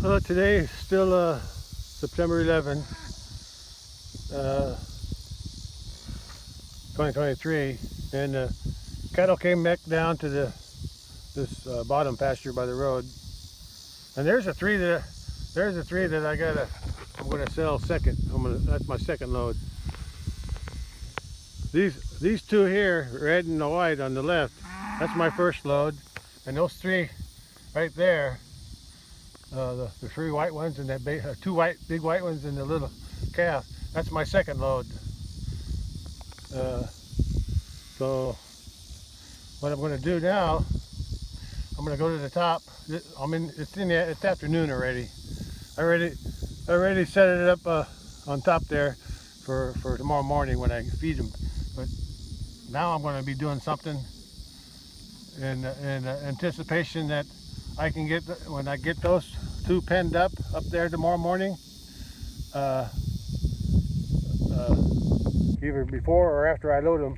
Today is still September 11, 2023, and cattle came back down to this bottom pasture by the road. And there's a three that I'm gonna sell second. That's my second load. These two here, red and the white on the left, that's my first load, and those three right there. The three white ones and that two big white ones and the little calf. That's my second load. So what I'm going to do now, I'm going to go to the top. It's afternoon already. I already set it up on top there for tomorrow morning when I feed them. But now I'm going to be doing something in anticipation that I can get when I get those two penned up there tomorrow morning, either before or after I load them.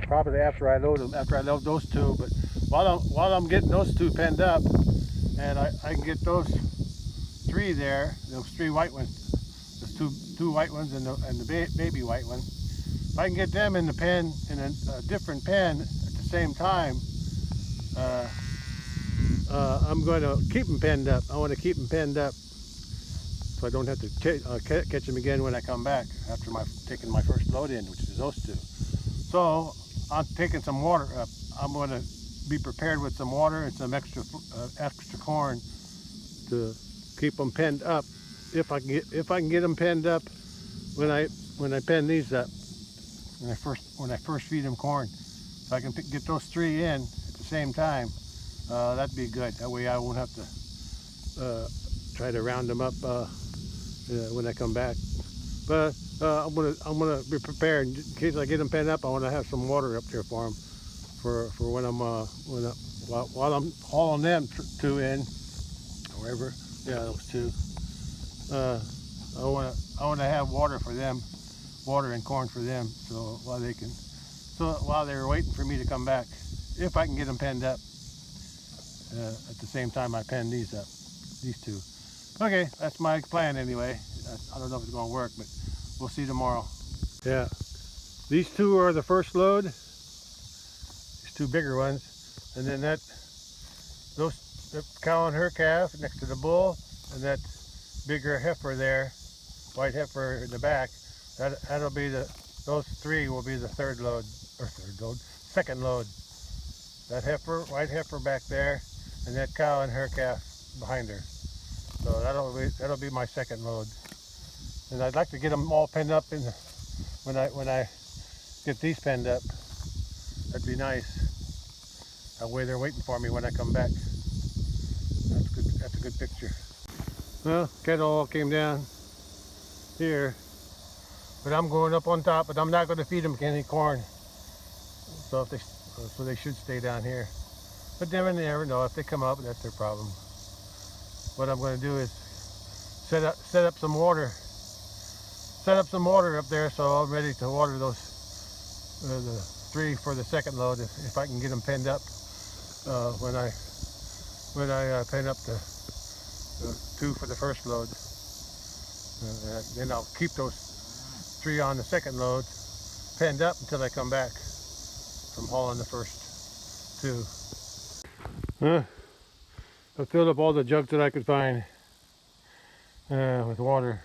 Probably after I load them, after I load those two. But while I'm getting those two penned up, and I can get those three there, those three white ones, those two white ones and the baby white one. If I can get them in the pen, in a different pen at the same time, I'm going to keep them penned up. I want to keep them penned up so I don't have to catch them again when I come back after taking my first load in, which is those two. So I'm taking some water up. I'm going to be prepared with some water and some extra corn to keep them penned up. If I can get them penned up when I pen these up, when I first feed them corn, so I can get those three in at the same time. That'd be good. That way I won't have to try to round them up when I come back. But I'm gonna be prepared in case I get them penned up. I want to have some water up there for them for when while I'm hauling them two in, wherever. Yeah, those two. I want to have water for them, water and corn for them, so while they're waiting for me to come back, if I can get them penned up. At the same time I pen these up, these two. Okay, that's my plan anyway. I don't know if it's going to work, but we'll see tomorrow. Yeah, these two are the first load. These two bigger ones, and then the cow and her calf next to the bull, and that bigger heifer there, white heifer in the back. That'll be those three will be the second load. That white heifer back there, and that cow and her calf behind her. So that'll be my second load. And I'd like to get them all penned up when I get these penned up. That'd be nice. That way they're waiting for me when I come back. That's good. That's a good picture. Well, cattle all came down here, but I'm going up on top. But I'm not going to feed them any corn. So they should stay down here. But never know. If they come up, that's their problem. What I'm going to do is set up some water. Set up some water up there, so I'm ready to water those the three for the second load if I can get them penned up when I pen up the two for the first load. Then I'll keep those three on the second load penned up until I come back from hauling the first two. I filled up all the jugs that I could find with water.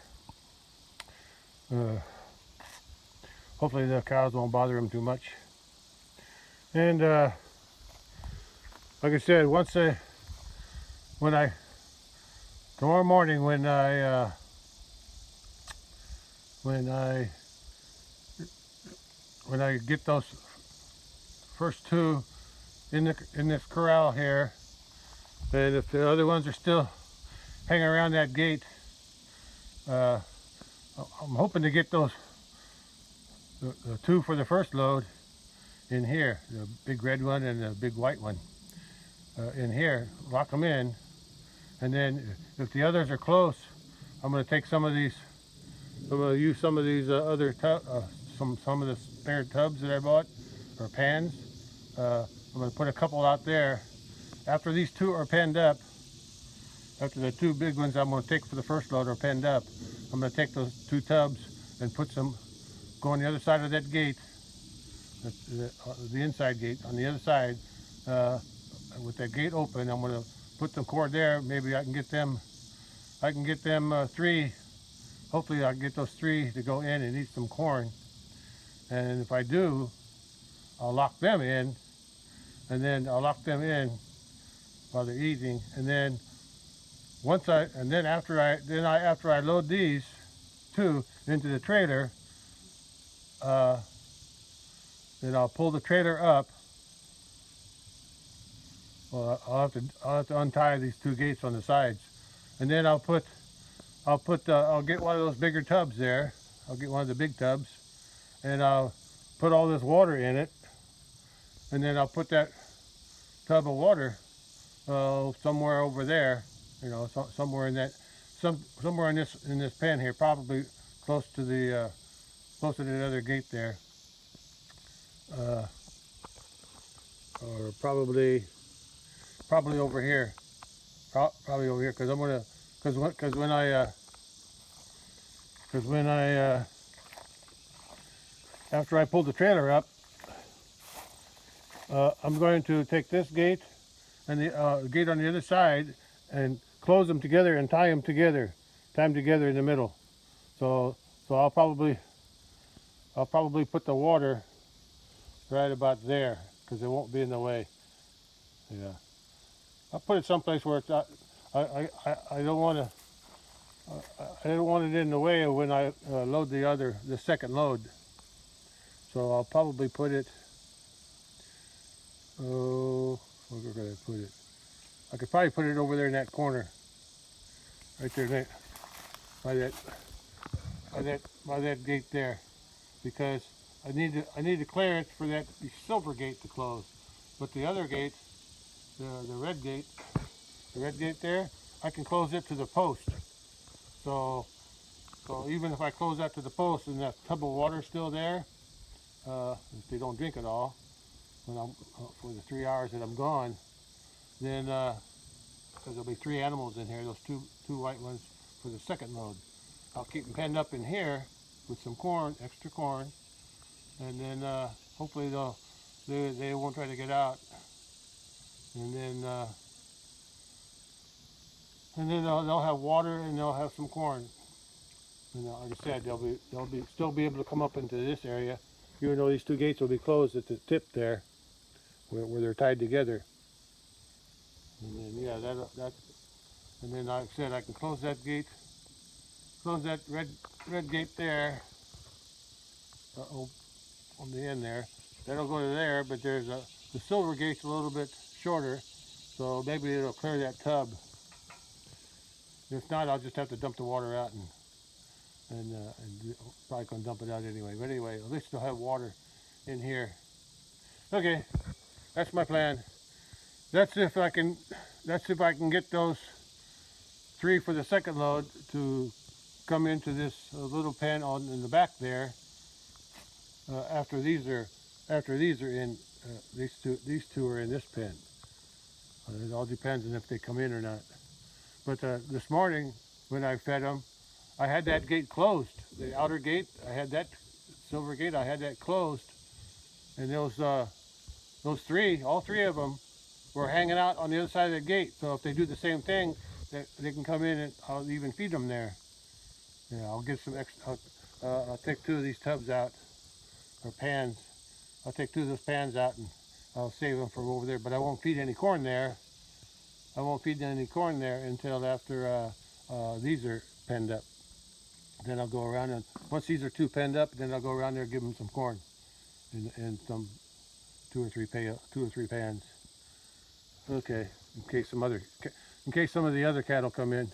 Hopefully the cows won't bother them too much. And like I said, tomorrow morning when I get those first two in this corral here, and if the other ones are still hanging around that gate, I'm hoping to get those the two for the first load in here, the big red one and the big white one in here, lock them in, and then if the others are close, I'm going to take some of these. I'm going to use some of these other some of the spare tubs that I bought, or pans. I'm going to put a couple out there. After these two are penned up, after the two big ones I'm going to take for the first load are penned up, I'm going to take those two tubs and put some, go on the other side of that gate, the inside gate on the other side, with that gate open. I'm going to put the cord there. Maybe I can get them, three. Hopefully I can get those three to go in and eat some corn. And if I do, I'll lock them in, and then I'll lock them in while they're eating. And then after I load these two into the trailer, then I'll pull the trailer up. Well, I'll have to untie these two gates on the sides, and then I'll get one of those bigger tubs there. I'll get one of the big tubs, and I'll put all this water in it, and then I'll put that tub of water somewhere over there, somewhere in this pen here, probably close to the other gate there, or probably over here, probably over here, because when I after I pull the trailer up, I'm going to take this gate and the gate on the other side and close them together and tie them together in the middle. So I'll probably put the water right about there, because it won't be in the way. Yeah, I'll put it someplace where it's not. I don't want to. I don't want it in the way of when I load the second load. So I'll probably put it. Oh, where could I put it? I could probably put it over there in that corner, right there, by that gate there, because I need the clearance for the silver gate to close. But the other gate, the red gate there, I can close it to the post. So even if I close that to the post and that tub of water is still there, if they don't drink it all when I'm for the 3 hours that I'm gone, then because there'll be 3 animals in here, those two white ones for the second load, I'll keep them penned up in here with some corn, extra corn, and then hopefully they won't try to get out, and then they'll have water and they'll have some corn. And like I said, they'll still be able to come up into this area, even though these two gates will be closed at the tip there, where they're tied together. And then and then like I said, I can close that red gate there, on the end there. That'll go to there, but the silver gate's a little bit shorter, so maybe it'll clear that tub. If not, I'll just have to dump the water out and probably gonna dump it out anyway. But anyway, at least they'll have water in here. Okay, that's my plan. That's if I can get those 3 for the second load to come into this little pen in the back there. After these are in, these two are in this pen. It all depends on if they come in or not. But this morning when I fed them, I had that gate closed. The outer gate, I had that silver gate, I had that closed, and those 3, all 3 of them, were hanging out on the other side of the gate. So if they do the same thing, they can come in, and I'll even feed them there. Yeah, I'll get some extra. I'll take 2 of these tubs out, or pans. I'll take 2 of those pans out, and I'll save them for over there. But I won't feed any corn there. I won't feed any corn there until after these are penned up. Then I'll go around, and once these are 2 penned up, then I'll go around there and give them some corn and some 2 or 3 pans. Okay, in case some of the other cattle come in.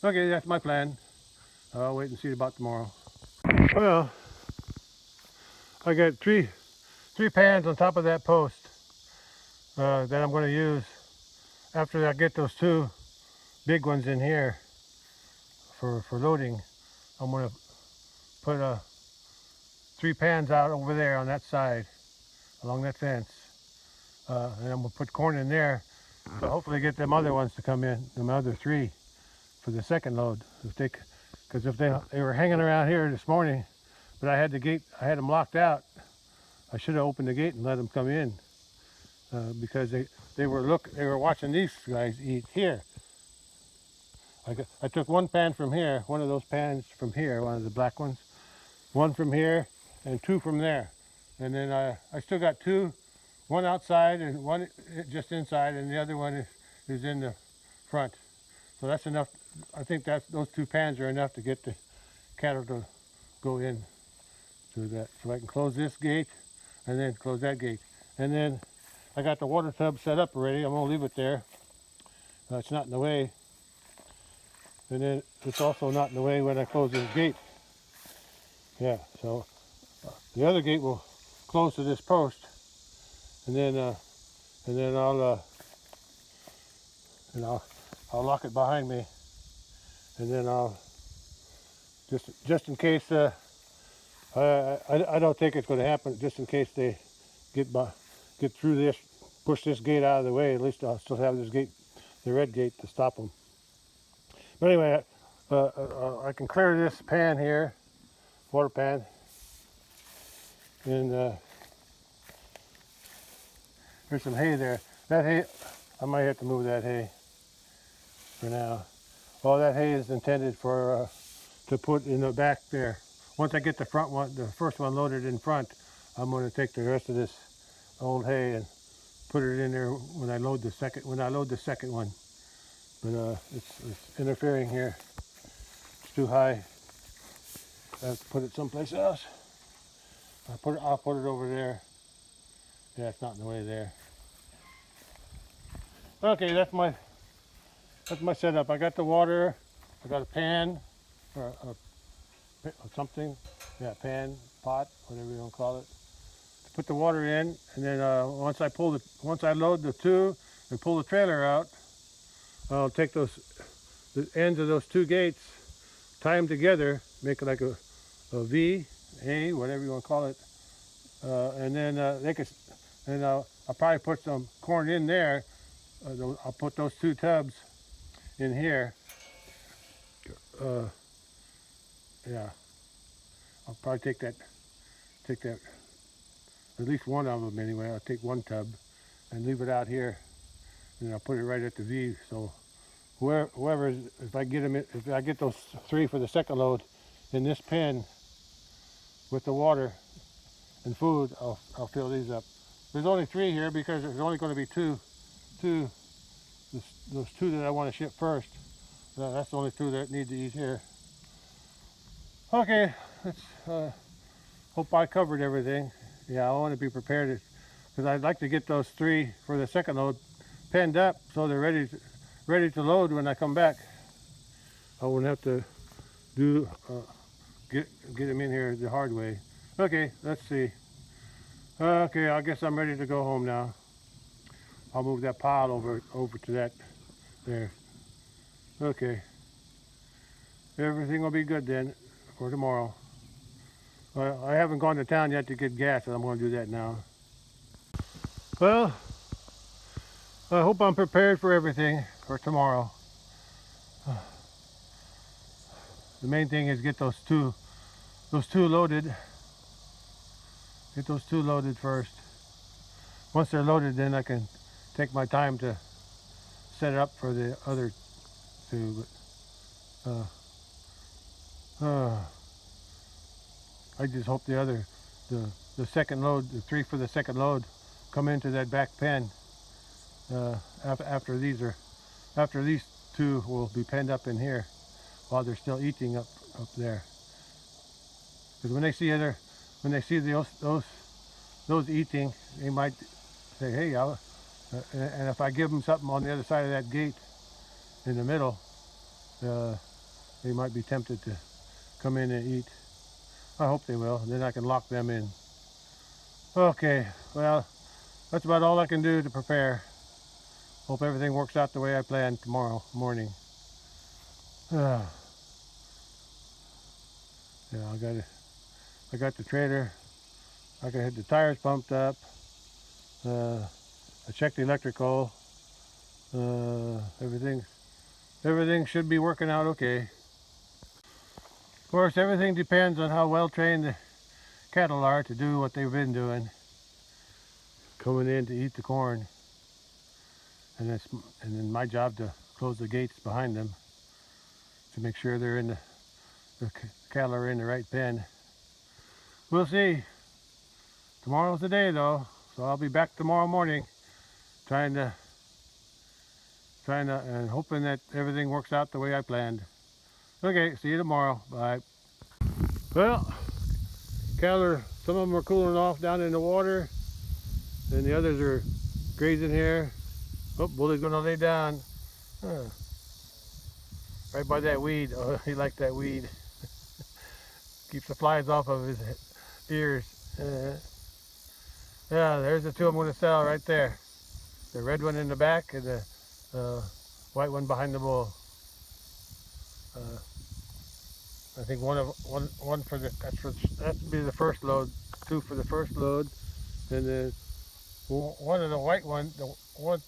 Okay, that's my plan. I'll wait and see about tomorrow. Well, I got three pans on top of that post that I'm going to use after I get those 2 big ones in here for loading. I'm going to put 3 pans out over there on that side along that fence, and I'm going to put corn in there So hopefully get them other ones to come in, them other 3 for the second load. Because if they were hanging around here this morning, but I had them locked out. I should have opened the gate and let them come in because they were watching these guys eat here. I took one pan from here, one of those pans from here, one of the black ones, one from here, and 2 from there. And then I still got 2, one outside and one just inside, and the other one is in the front. So that's enough. I think those 2 pans are enough to get the cattle to go in to that. So I can close this gate and then close that gate. And then I got the water tub set up already. I'm gonna leave it there. It's not in the way. And then it's also not in the way when I close this gate. Yeah, so the other gate will close to this post, and then I'll lock it behind me, and then I'll just in case I don't think it's going to happen. Just in case they get through this, push this gate out of the way. At least I'll still have this gate, the red gate, to stop them. But anyway, I can clear this pan here, water pan, and there's some hay there. That hay, I might have to move that hay for now. Well, that hay is intended for to put in the back there. Once I get the first one loaded in front, I'm going to take the rest of this old hay and put it in there when I load the second one. But it's interfering here. It's too high. I have to put it someplace else. I'll put it over there. Yeah, it's not in the way there. Okay, that's my setup. I got the water. I got a pan or something. Yeah, pan, pot, whatever you want to call it. Put the water in, and then once I load the 2 and pull the trailer out, I'll take the ends of those 2 gates, tie them together, make it like a V, A, whatever you want to call it, and then I'll probably put some corn in there. I'll put those 2 tubs in here. Yeah, I'll probably take that, at least one of them anyway. I'll take 1 tub and leave it out here, and I'll put it right at the V. So whoever, if I get those 3 for the second load in this pen with the water and food, I'll fill these up. There's only 3 here because there's only going to be those 2 that I want to ship first. That's the only 2 that need to eat here. Okay, let's hope I covered everything. Yeah, I want to be prepared because I'd like to get those 3 for the second load penned up so they're ready to load when I come back. I won't have to get them in here the hard way. Okay, let's see. Okay, I guess I'm ready to go home now. I'll move that pile over to that there. Okay, everything will be good then for tomorrow. I haven't gone to town yet to get gas, and I'm going to do that now. Well, I hope I'm prepared for everything for tomorrow. The main thing is get those two loaded. Get those 2 loaded first. Once they're loaded, then I can take my time to set it up for the other 2. But I just hope the second load, the 3 for the second load, come into that back pen after these 2 will be penned up in here while they're still eating up there. Because when they see those eating, they might say, "Hey, and if I give them something on the other side of that gate in the middle, they might be tempted to come in and eat." I hope they will. Then I can lock them in. Okay, well, that's about all I can do to prepare. Hope everything works out the way I planned tomorrow morning. Yeah, I got the trailer. I had the tires pumped up. I checked the electrical. Everything should be working out okay. Of course, everything depends on how well trained the cattle are to do what they've been doing, coming in to eat the corn, and then my job to close the gates behind them to make sure the cattle are in the right pen. We'll see. Tomorrow's the day though, so I'll be back tomorrow morning, trying to and hoping that everything works out the way I planned. Okay, see you tomorrow. Bye. Well, cattle, some of them are cooling off down in the water, and the others are grazing here. Oh, Bully's gonna lay down. Right by that weed. Oh, he likes that weed. Keeps the flies off of his ears. Yeah, there's the two I'm going to sell right there. The red one in the back and the white one behind the bull. I think one for the that would be the first load, two for the first load, and then one of the white one, the one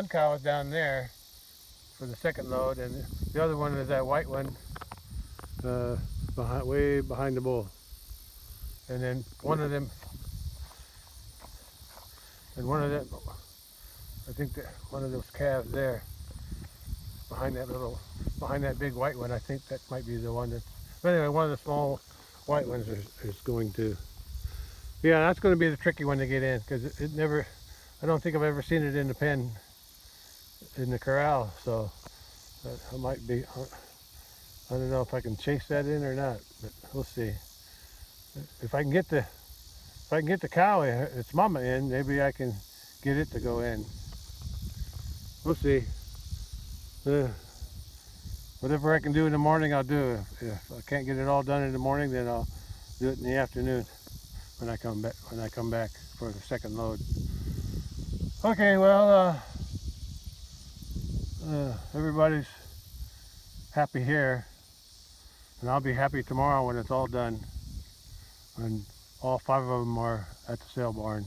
cow is down there for the second load, and the other one is that white one way behind the bull. And then one of them, I think that one of those calves there, behind that big white one, I think that might be the one that, but anyway, one of the small white ones is going to, yeah, that's going to be the tricky one to get in, because it never, I don't think I've ever seen it in the pen, in the corral, so I might be, I don't know if I can chase that in or not, but we'll see. If I can get the cow, its mama in, maybe I can get it to go in. We'll see. Whatever I can do in the morning, I'll do. If I can't get it all done in the morning, then I'll do it in the afternoon when I come back for the second load. Okay, well, everybody's happy here, and I'll be happy tomorrow when it's all done, and all 5 of them are at the sale barn.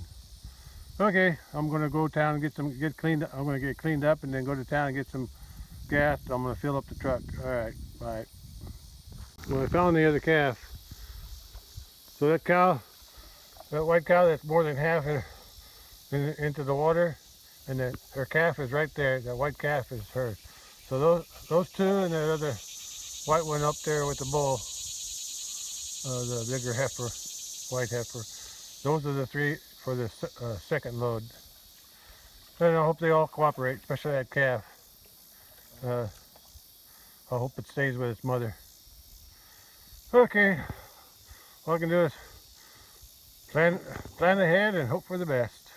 Okay, I'm gonna go down and get cleaned up. I'm gonna get cleaned up and then go to town and get some gas. I'm gonna fill up the truck. All right, bye. Well, I found the other calf. So that white cow that's more than half into the water, and that her calf is right there. That white calf is hers. So those two and that other white one up there with the bull, the bigger heifer, white heifer. Those are the 3 for the second load. And I hope they all cooperate, especially that calf. I hope it stays with its mother. Okay, all I can do is plan ahead and hope for the best.